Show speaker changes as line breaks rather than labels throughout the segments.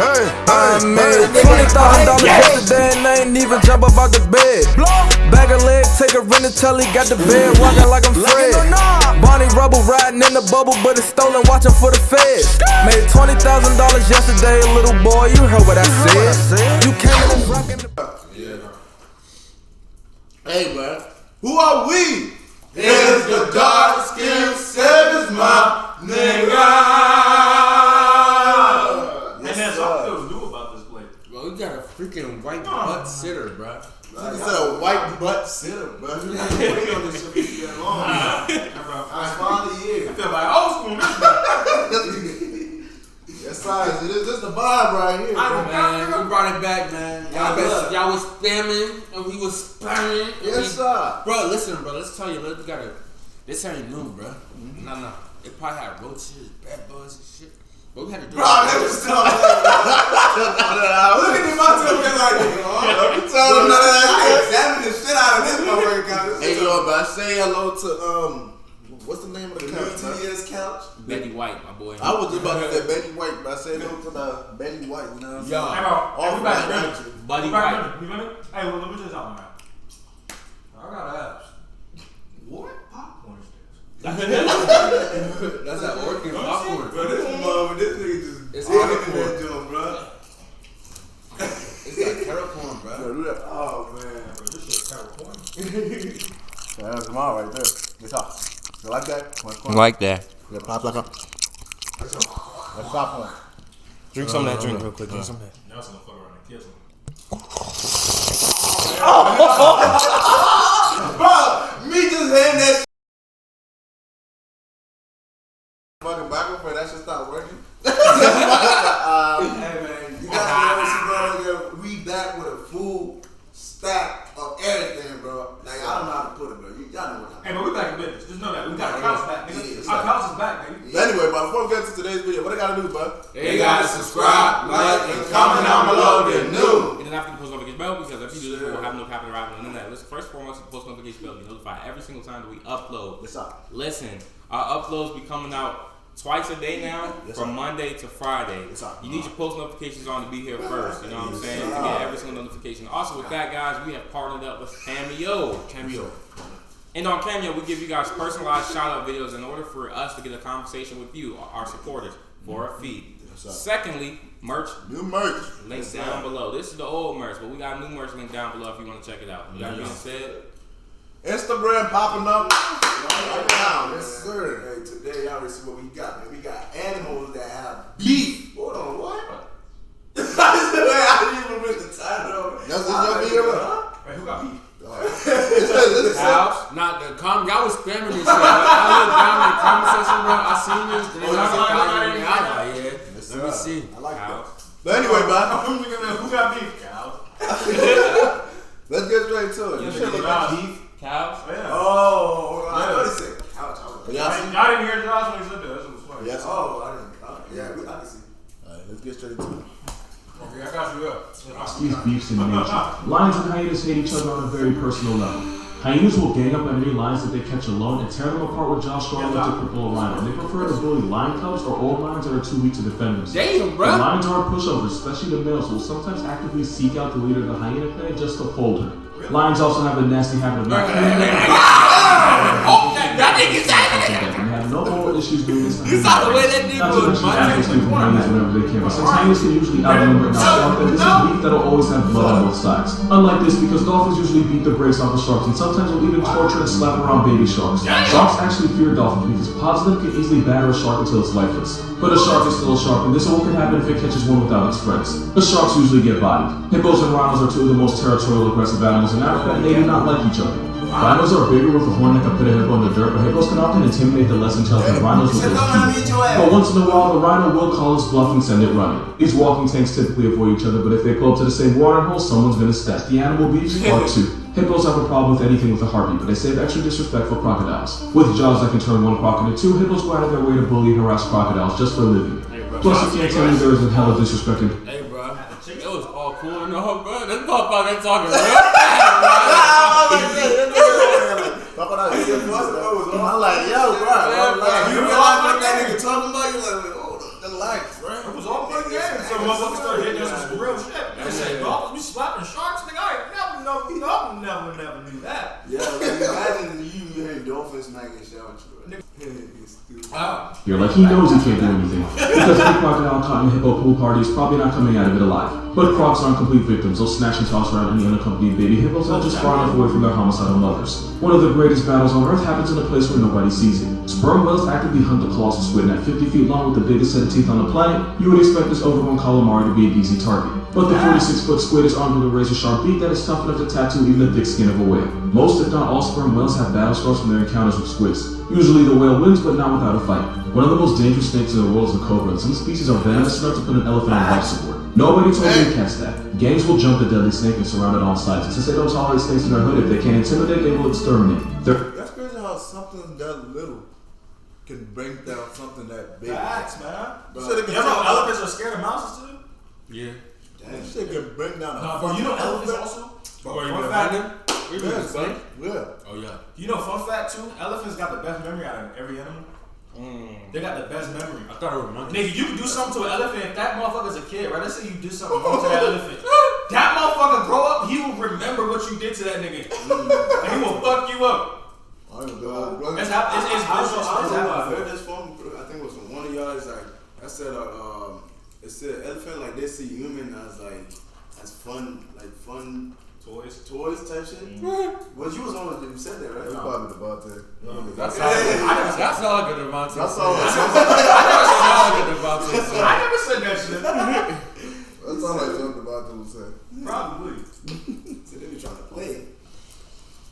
I made $20,000 yesterday and I ain't even jump up out the bed. Bag a leg, take a rent until he got the bed, walking like I'm Fred. Bonnie Rubble riding in the bubble, but it's stolen, watching for the feds. Made $20,000 yesterday, little boy, you heard what I said. You came in rocking the...
Hey, man, who are we? It's the dark skinned savage, my nigga.
And that's all feels new about this place.
Bro, you got a freaking white butt sitter, bro.
Like I said, a white butt sitter, bro. You got to wait on this shit for that long. I finally here.
I feel like old school.
That size, this is the vibe right here.
Man, we brought it back, man. Y'all was spamming and we was spamming.
Yes, sir.
Bro, listen, bro. Let's tell you, this ain't new, bro. No. It probably had roaches, bed bugs and shit. But we had to do
bro, they was telling me. Look at my telling like, you tell them I examined the shit out of this motherfucker. Hey, yo, but I say hello to, what's the name of the couch? TS couch?
Betty White, my boy.
I was just about to say Betty White, but I said hello to the Betty White, you know what I'm saying?
Yo,
hey, bro, everybody
Buddy White.
You ready? Hey, let me just out, man. I got abs. What? Popcorn
That's that organ popcorn.
Bro, this nigga just
it's
hardcore, joke, bro.
It's that carrot corn, bro.
Oh man,
bro, this shit carrot corn.
That's mine right there. It's hot. You like that?
Like that.
Yeah, pop like a. That's popcorn.
Drink some of that drink real quick. Drink some of that.
Now it's gonna fuck around and kiss him.
Bro, me just hitting that fucking back that shit stop working. Hey man, you gotta know we back with a full stack of everything, bro. Like I don't know how to put it, bro. Y'all know what I'm
Hey, but we back in business. Just know that we got our couch back, nigga. Our couch is back, baby.
Anyway, but before we get to today's video, what I gotta do, bro?
They gotta subscribe, like, and comment down below if they're new. And then after you post notification bell, because if you do this, we'll have no copyright on none of that. Listen, first and foremost, you post notification bell, be notified every single time that we upload.
What's up?
Listen, our uploads be coming out twice a day now, from Monday to Friday. You need your post notifications on to be here first, you know what I'm saying? To get every single notification. Also with that, guys, we have partnered up with Cameo. And on Cameo, we give you guys personalized shout-out videos in order for us to get a conversation with you, our supporters, for a fee. Secondly, merch.
New merch.
Link down below. This is the old merch, but we got new merch link down below if you want to check it out. That being said,
Instagram popping up right now. Yes, sir. Hey, today y'all see what we got, man. We got animals that have beef. Hold on, what? I didn't even read the title. That's your video, huh?
Hey, who got beef?
House, not the y'all was spamming this shit. I looked down in the comment section, bro. I seen this. Then I was like, yeah. Let me see.
I like that. But anyway, bro.
Who got beef? Cows.
Let's get straight to it.
You should look at beef.
Cows?
Yeah.
Oh, I thought he said couch.
Y'all didn't hear Josh when he said that. That's what was funny.
Yes. Oh, I didn't. Yeah, I can see. All right, let's get straight to it.
Okay, I got you up.
These beefs in nature. Lions and hyenas hate each other on a very personal level. Hyenas will gang up enemy lions that they catch alone and tear them apart with jaw strong enough to cripple a rhino. They prefer to bully lion cubs or old lions that are too weak to defend themselves.
Damn, bro.
The lions are pushovers, especially the males, will sometimes actively seek out the leader of the hyena clan just to hold her. Lions also have a nasty habit of not
that nigga's
and have no moral issues doing this.
You saw the way that nigga was.
Whenever they can, but since hyenas can usually outnumber and outsmart them, this is beef that'll always have blood on both sides. Unlike this, because dolphins usually beat the brakes off of sharks and sometimes will even torture and slap around baby sharks. Sharks actually fear dolphins because pods of them can easily batter a shark until it's lifeless. But a shark is still a shark, and this will can happen if it catches one without its friends. The sharks usually get bodied. Hippos and rhinos are two of the most territorial aggressive animals in Africa, and they do not like each other. Rhinos are bigger with a horn that can put a hippo in the dirt, but hippos can often intimidate the less intelligent rhinos with their teeth. But once in a while, the rhino will call its bluff and send it running. These walking tanks typically avoid each other, but if they pull up to the same watering hole, someone's gonna step. The animal beefs part 2. Hippos have a problem with anything with a heartbeat, but they save extra disrespectful crocodiles. With jaws that can turn one croc into 2, hippos go out of their way to bully and harass crocodiles just for a living. Plus, you can't tell me there isn't hella disrespecting.
Hey, bro. It was all cool and all, bro. This motherfucker talking real fast,
I'm like, yo, bro. You realize what that nigga talking about? You like, hold on, relax, bro.
It was all funny. So motherfuckers started hitting us with some real shit. They said, dolphins be slapping sharks? Nigga, I ain't never knew that.
Yeah, like imagine you hear dolphins smacking shit out you.
You're like, he knows he can't do anything. Because the crocodile caught in a hippo pool party is probably not coming out of it alive. But crocs aren't complete victims. They'll snatch and toss around any unaccompanied baby hippos that are just far enough away from their homicidal mothers. One of the greatest battles on Earth happens in a place where nobody sees it. Sperm whales actively hunt the colossal squid, and at 50 feet long with the biggest set of teeth on the planet, you would expect this overgrown calamari to be an easy target. But the 46-foot squid is armed with a razor-sharp beak that is tough enough to tattoo even the thick skin of a whale. Most, if not all, sperm whales have battle scars from their encounters with squids. Usually the whale wins, but not without a fight. One of the most dangerous snakes in the world is the cobra, and some species are venomous enough to put an elephant on life support. Nobody told me to catch that. Gangs will jump the deadly snake and surround it on all sides. And since they don't tolerate snakes in their hood, if they can't intimidate, they will exterminate.
That's crazy how something that little can bring down something that big.
Facts, man.
Bro.
You know elephants are scared of mouses too?
Yeah.
That shit can bring down a
Bro, you know elephants also? Fun fact.
Yeah.
Oh yeah.
You know, fun fact too, elephants got the best memory out of every animal. They got the best memory.
I thought it was monkeys.
Nigga, you can do something to an elephant if that motherfucker's a kid, right? Let's say you did something wrong to that elephant. That motherfucker grow up, he will remember what you did to that nigga. And he will fuck you up.
I don't know.
It's happening.
I heard this from, I think it was from one of y'all. It's like, I said, it said elephant like they see human as like, as fun, like fun. Toys type shit? Well, you was on it, you said that, right?
That's probably the Devontae.
That's all I could Devontae.
That's all
I never said that shit.
That's all like something Devontae would say.
Probably.
So they be trying to play it.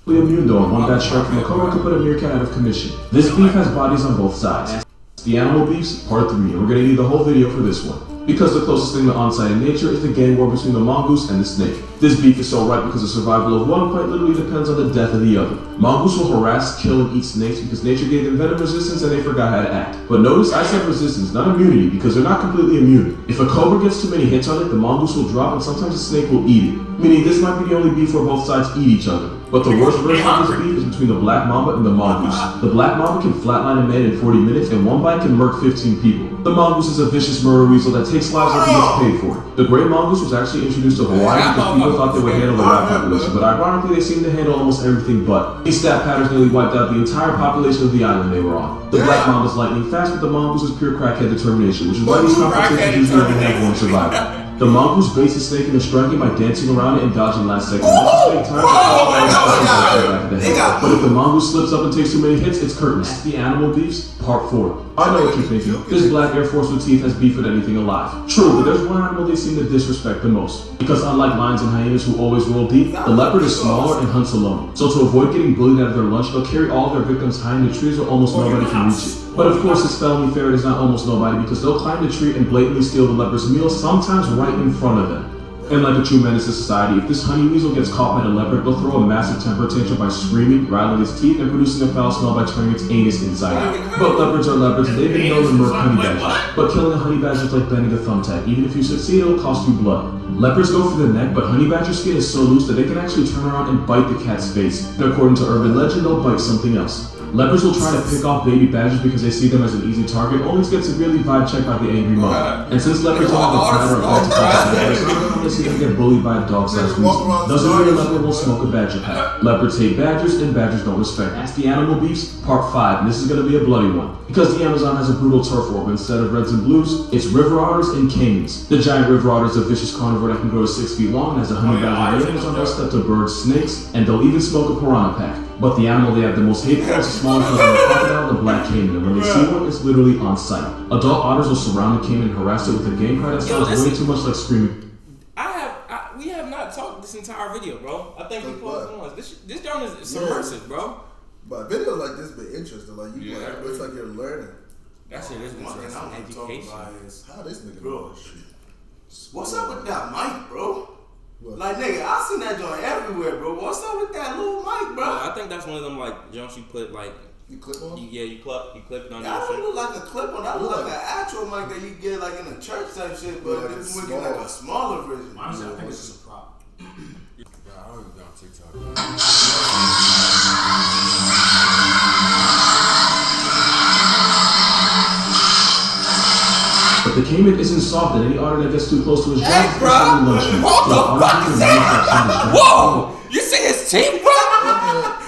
Immune though, and one bad strike from the cobra could put a meerkat out of commission. This beef has bodies on both sides. The animal beefs, part 3, and we're gonna need the whole video for this one. Because the closest thing to on-site in nature is the gang war between the mongoose and the snake. This beef is so ripe because the survival of one quite literally depends on the death of the other. Mongoose will harass, kill, and eat snakes because nature gave them venom resistance and they forgot how to act. But notice I said resistance, not immunity, because they're not completely immune. If a cobra gets too many hits on it, the mongoose will drop and sometimes the snake will eat it. Meaning this might be the only beef where both sides eat each other. But the worst version of this beef is between the black mamba and the mongoose. The black mamba can flatline a man in 40 minutes and one bite can murk 15 people. The mongoose is a vicious murder weasel that takes lives if he gets paid for it. The great mongoose was actually introduced to Hawaii because people thought they would handle the rat population, but ironically they seem to handle almost everything but. These stat patterns nearly wiped out the entire population of the island they were on. The black mamba's lightning fast, but the mongoose is pure crackhead determination, which is why these confrontations usually only have one survivor. The mongoose baits the snake into striking by dancing around it and dodging last second. The snake times back to the head. But if the mongoose slips up and takes too many hits, it's curtains. That's the animal beefs, part 4. I know what you're thinking. This black Air Force with teeth has beef with anything alive. True, but there's one animal they seem to disrespect the most. Because unlike lions and hyenas who always roll deep, the leopard is smaller and hunts alone. So to avoid getting bullied out of their lunch, they'll carry all their victims high in the trees where almost nobody can reach it. But of course, this felony ferret is not almost nobody because they'll climb the tree and blatantly steal the leopard's meal, sometimes right in front of them. And like a true menace to society, if this honey weasel gets caught by the leopard, they'll throw a massive temper tantrum by screaming, rattling its teeth, and producing a foul smell by turning its anus inside out. But leopards are leopards, and they've been known to murk honey badgers. But killing a honey badger is like bending a thumbtack. Even if you succeed, it'll cost you blood. Leopards go for the neck, but honey badger skin is so loose that they can actually turn around and bite the cat's face. And according to urban legend, they'll bite something else. Leopards will try to pick off baby badgers because they see them as an easy target, only to get severely vibe checked by the angry mother. And since leopards don't have a pattern of badgers, they see them get bullied by a dog-sized weasel. Doesn't mean a leopard will smoke a badger pack. Leopards hate badgers, and badgers don't respect. That's the animal beefs, part 5, and this is going to be a bloody one. Because the Amazon has a brutal turf war, but instead of reds and blues, it's river otters and caimans. The giant river otter is a vicious carnivore that can grow to 6 feet long and has a honey badger and on their step to birds, snakes, and they'll even smoke a piranha pack. But the animal they have the most hate for is the smallest cousin of the crocodile, the black caiman, and when they see one, it's literally on sight. Adult otters will surround the caiman and harass it with a game cry that sounds way too much like screaming.
We have not talked this entire video, bro. I think we paused once. This joint is submersive, bro.
But videos like this be interesting. Like you, it's like you're learning.
That shit is interesting. Education.
How this nigga
Bro,
shit?
what's up with that mic, bro?
What?
Like, nigga, I seen that joint everywhere, bro. What's up with that little mic, bro?
I think that's one of them like joints you put like.
You clip on?
You clip it on
That
your
don't
shit.
look like a clip on. That look like an actual mic that you get like in a church type shit, but
Yeah,
this
it's
one get like
small.
a smaller version.
Honestly, I think it's just a prop.
I don't even be on TikTok.
But The caiman isn't soft, and any otter that gets too close to his jaw is
bro.
instantly lunch meat.
What the
So
fuck is that? Whoa! You see his teeth, bro?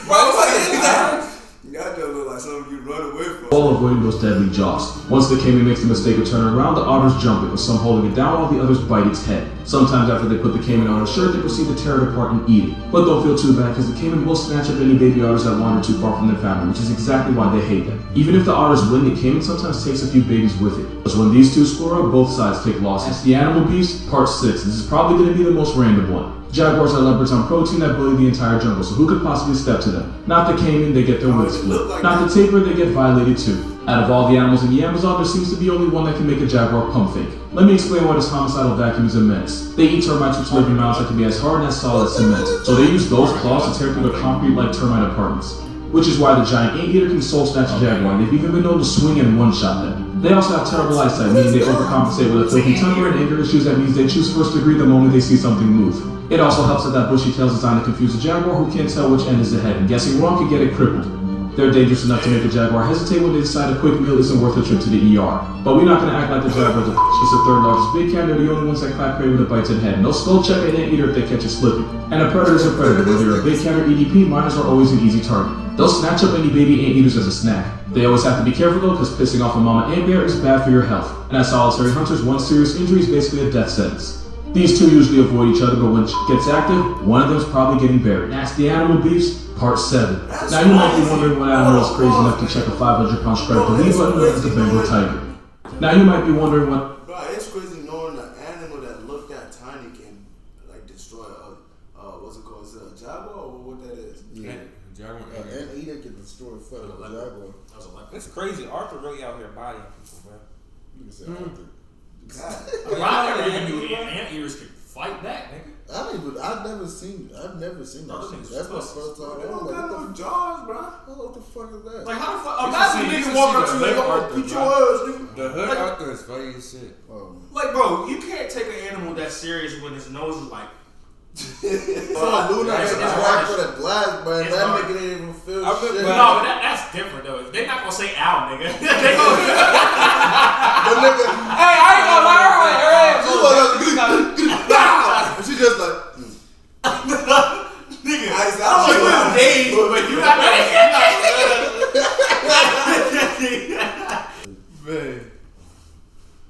Bro, what is that?
That just look like something you run away from.
All avoiding those deadly jaws. Once the caiman makes the mistake of turning around, the otters jump it, with some holding it down while the others bite its head. Sometimes after they put the caiman on its shirt, they proceed to tear it apart and eat it. But don't feel too bad, because the caiman will snatch up any baby otters that wander too far from their family, which is exactly why they hate them. Even if the otters win, the caiman sometimes takes a few babies with it. Because when these two score up, both sides take losses. That's the animal beast, part 6. This is probably going to be the most random one. Jaguars are leopards on protein that bully the entire jungle, so who could possibly step to them? Not the caiman, they get their wings split. Not the tapir, they get violated too. Out of all the animals in the Amazon, there seems to be only one that can make a jaguar pump fake. Let me explain why this homicidal vacuum is immense. They eat termites which live in mounds that can be as hard and as solid as cement, so they use those claws to tear through the concrete like termite apartments. Which is why the giant anteater can soul snatch a jaguar, and they've even been known to swing and one-shot them. They also have terrible eyesight, meaning they overcompensate with a filthy temper and anger issues that means they choose first degree the moment they see something move. It also helps that bushy tail is designed to confuse a jaguar who can't tell which end is the head, and guessing wrong could get it crippled. They're dangerous enough to make a jaguar hesitate when they decide a quick meal isn't worth a trip to the ER. But we're not going to act like the jaguars are just the third largest big cat. They're the only ones that clap prey when it bites at head. No skull check an anteater if they catch it slipping. And a predator is a predator. Whether you're a big cat or EDP, minors are always an easy target. They'll snatch up any baby anteaters as a snack. They always have to be careful though, because pissing off a mama ant bear is bad for your health. And as solitary hunters, one serious injury is basically a death sentence. These two usually avoid each other, but when it gets active, one of them's probably getting buried. That's the animal beefs, part 7. Now you might be wondering what animal is crazy enough to check a 500-pound striped belly button known as the Bengal tiger. Now you might be wondering what...
Bro, it's crazy knowing an animal that looked that tiny can like destroy what's it called? Is it a jaguar or what that is?
Yeah.
Jaguar.
And either can destroy a jaguar.
It's crazy. Arthur really out here bodying people, bro.
You can say Arthur.
I never knew anteaters could fight back, nigga.
I've never seen that shit. That's my first time.
They don't got no jaws, bro.
What the fuck is that?
Like, how the fuck?
You
Imagine
should
nigga
see
walk up
the
to you and
Leopard,
go, beat
bro.
your ass, nigga.
The hood
Like-
Arthur is funny as shit.
Like, bro, you can't take an animal that serious when his nose is like.
Luna
That's
is
hard.
hard for the glass, but
It's
that
hard.
nigga didn't even feel
I remember-
shit.
No, but that's different though. They're not gonna say ow, nigga. They gonna.
The nigga,
Hey, I ain't gonna lie,
she just like,
Nigga,
I
I'm like, with days, but you're not gonna.
Man.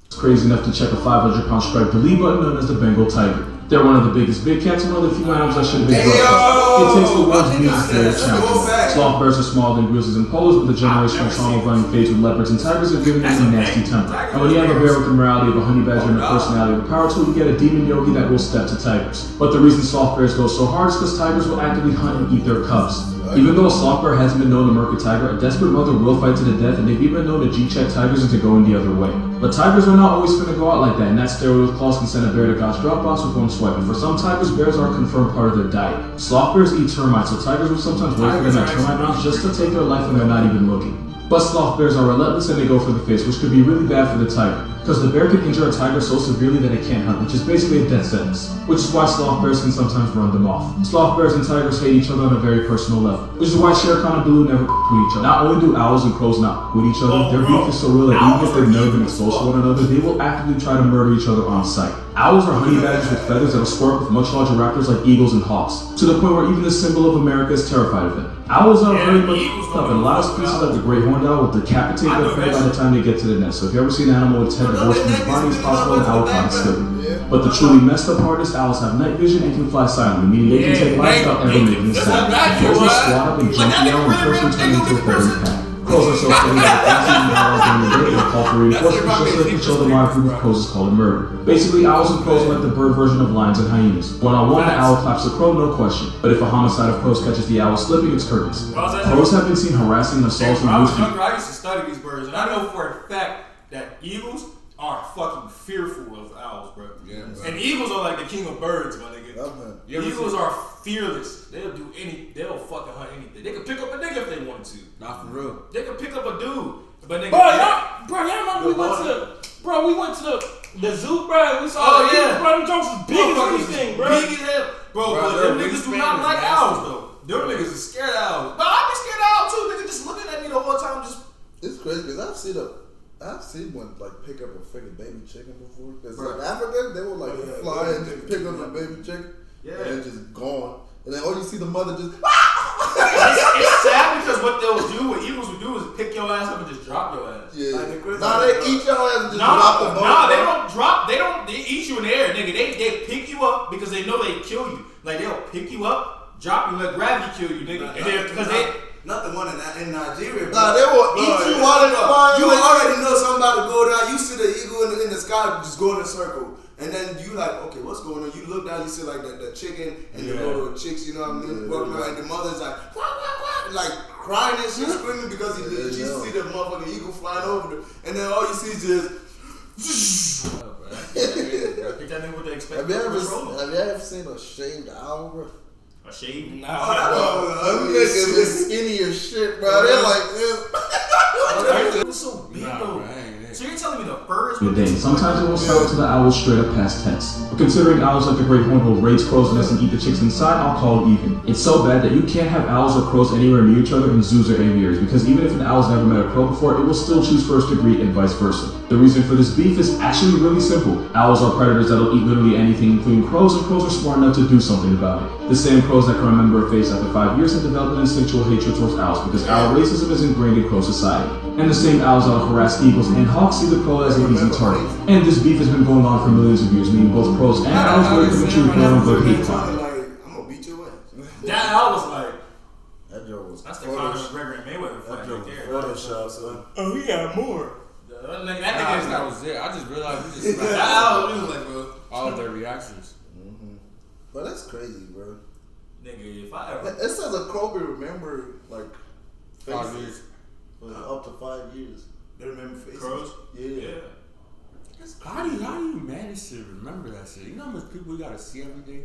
It's crazy enough to check a 500-pound striped belly button known as the Bengal tiger. They're one of the biggest big cats and one of the few animals that should have been brought up. It takes the world's biggest player to challenge them. Sloth bears are smaller than grizzlies and polos, but the generational trauma running phase with leopards and tigers have given them a nasty temper. And when you have a bear with the morality of a honey badger and the personality of a power tool, you get a demon yogi that will step to tigers. But the reason sloth bears go so hard is because tigers will actively hunt and eat their cubs. Even though a sloth bear hasn't been known to murk a tiger, a desperate mother will fight to the death, and they've even been known to G-check tigers into going the other way. But tigers are not always finna go out like that, and that steroid with claws can send a bear to God's Dropbox with one swipe. And for some tigers, bears are a confirmed part of their diet. Sloth bears eat termites, so tigers will sometimes wait for them at termite grounds just to take their life when they're not even looking. But sloth bears are relentless and they go for the face, which could be really bad for the tiger. Because the bear can injure a tiger so severely that it can't hunt, which is basically a death sentence. Which is why sloth bears can sometimes run them off. Sloth bears and tigers hate each other on a very personal level. Which is why Shere Khan and Baloo never with each other. Not only do owls and crows not with each other, their beef is so real that even if they've never been exposed to one another, they will actively try to murder each other on sight. Owls are honey badgers with feathers that'll square up with much larger raptors like eagles and hawks, to the point where even the symbol of America is terrified of them. Owls are very much up, and a lot of species like the great horned owl will decapitate their prey by the time they get to the nest. So if you ever see an animal with its head divorced from its body, it's possible an owl caught it slipping. But the truly messed up part is owls have night vision and can fly silently, meaning they can take life without ever making a sound. Bears will squat up and jump the owl and first turn into a feathery pack. Crows are so funny that if they see an owl during the day, they'll call for reinforcements just so they can show them why a group of crows is called a murder. Basically, owls and crows are like the bird version of lions and hyenas. One-on-one, the owl claps the crow, no question. But if a homicide of crows catches the owl slipping, it's curtains. Crows have been seen harassing and assaulting
When I was
moose
younger, I used to study these birds, and I know for a fact that eagles are fucking fearful of owls, bro.
Yeah, bro.
And eagles are like the king of birds, my nigga. Eagles are fearless. They'll do they'll fucking hunt anything. They could pick up a nigga if they wanted to.
Not for real.
They could pick up a dude. But nigga,
Y'all remember we went to the zoo, bro. We saw the eagles, bro. Them jokes is big as anything, bro.
Big as hell. Bro, but them niggas do not like owls, though. Them niggas is scared of owls. But I be scared of owls, too. Niggas just looking at me the whole time, just...
It's crazy because I've seen one like pick up a freaking baby chicken before. Cause in Africa, they will like fly and just pick up a baby chicken, and then just gone. And then all you see the mother just.
It's sad because what eagles would do is pick your ass up and just drop your ass.
Yeah. Nah, they eat your ass and just drop the bone.
Nah, they don't drop. They eat you in the air, nigga. They pick you up because they know they kill you. Like they'll pick you up, drop you, let gravity kill you, nigga. Because they.
Not the one in Nigeria.
Nah, they will eat you while they're flying.
You already know something about to go down. You see the eagle in the sky just go in a circle. And then you like, okay, what's going on? You look down, you see like the chicken and the little chicks, you know what I mean? Walking around, and the mother's like, wah, wah, wah, like crying and shit, screaming because she see the motherfucking eagle flying over them. And then all you see is just.
Have you ever seen a shaved owl, bro?
A shave?
Them niggas is skinny as shit, bro. They're like this.
It was so big though. So you're telling me the fur is
Good day. Sometimes it will sell to the owls straight up past tense. But considering owls like the great horned will raise crows' nests and eat the chicks inside, I'll call it even. It's so bad that you can't have owls or crows anywhere near each other in zoos or aviaries, because even if an owl's never met a crow before, it will still choose first degree and vice versa. The reason for this beef is actually really simple. Owls are predators that'll eat literally anything, including crows, and crows are smart enough to do something about it. The same crows that can remember a face after 5 years have developed an instinctual hatred towards owls because owl racism is ingrained in crow society. And the same owls that'll harass eagles and hawks see the crow as an easy target. And this beef has been going on for millions of years, meaning both crows and owls will commit you with their own good hate crime.
I'm gonna beat your ass.
That owl was like.
That joke was.
That's the Conor McGregor and Mayweather fight right there.
Photoshop, son.
Oh, he got more.
That was it. I just realized we just
That owl was like, bro.
all of their reactions.
But that's crazy, bro.
Nigga, if I ever.
It says a crow will remember like
5 years.
Up to 5 years.
They remember faces.
Crows?
Yeah.
How do you manage to remember that shit? You know how much people you gotta see every day?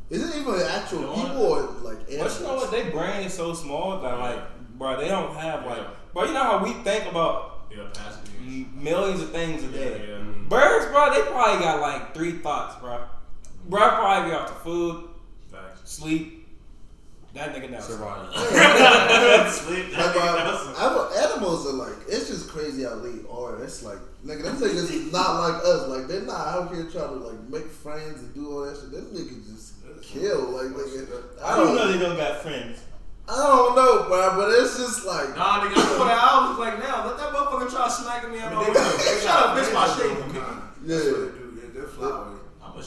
Is it even actual people or like animals?
But you know what? Their brain is so small that like, bro, they don't have like, bro. You know how we think about millions of things a day.
Yeah.
Birds, bro, they probably got like 3 thoughts, bro. Bro, probably be off the food, sleep. That nigga now
Survive.
Sleep.
Animals are like, it's just crazy how they are. It's like, nigga, them niggas is not like us. Like, they're not out here trying to like make friends and do all that shit. Them niggas just kill. Like, nigga,
I don't know they don't got friends.
I don't know, bro, but it's just like.
Nah, nigga, I know what the owl was like now. Let that motherfucker try smacking me out my window. They try to bitch my shit.
Yeah.
They're flowering.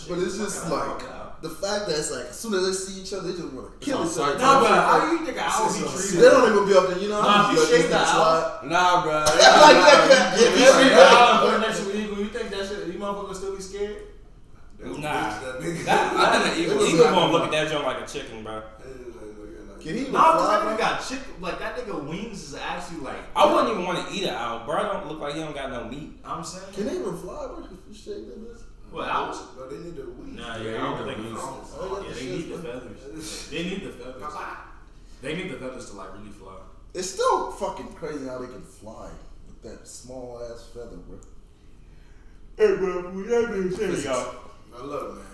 But it's just like the fact that it's like as soon as they see each other, they just want to kill each other.
Nah, but how do you think an owl be treated?
They don't even be up there, you know.
Nah, if you shake the owl,
Nah, bro.
if you shake the owl and put it next to an eagle, you think that shit, you motherfuckers still be scared?
Nah, I think the eagle gonna look at that joint like a chicken, bro.
Can he even
Nah, cause
fly,
that
bro?
nigga got chicken. Like that nigga wings is actually like.
I wouldn't even want to eat an owl, bro. Don't look like he don't got no meat.
I'm saying.
Can they even fly, bro? If you shake that bitch?
What owls?
But they need the wings.
Nah,
Yeah,
I don't
they
think
need the
owls.
wings.
Yeah, they need the feathers. They need the feathers. They need the feathers to like really fly.
It's still fucking crazy how they can fly with that small ass feather, bro.
Hey, bro, we got to tell y'all.
Now look, man.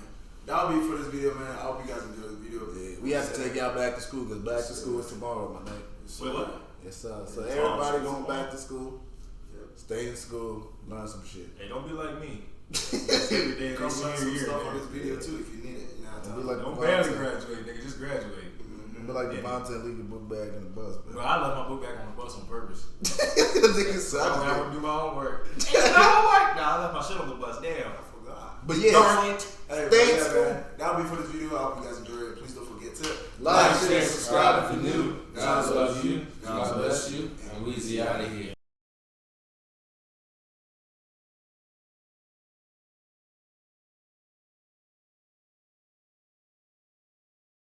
That'll be for this video, man. I hope you guys enjoyed the video.
Yeah, we have to take y'all back to school because back to school is tomorrow, my nigga.
Wait, what?
Yes, sir. So everybody going back to school. Stay in school, learn some shit.
Hey, don't be like me. Every day
Come
this
learn some
year,
stuff on this video too if you need it. You know what I'm
Be
talking
like
Don't
Devontae.
barely graduate, nigga. Just graduate.
Be like Devontae leave your book bag in the bus,
Bro,
bro.
I left my book back on the bus on purpose.
Nigga
I
sounds
don't
like-
have to do my homework. Ain't no homework. Nah, I left my shit on the bus. Damn.
I forgot.
But yeah,
Hey,
stay in
but yeah,
school.
man. That'll be for this video. I hope you guys enjoyed it. Please don't forget to
Like,
Share, subscribe if you're new.
God
God loves you. God bless you. And Weezy out of here.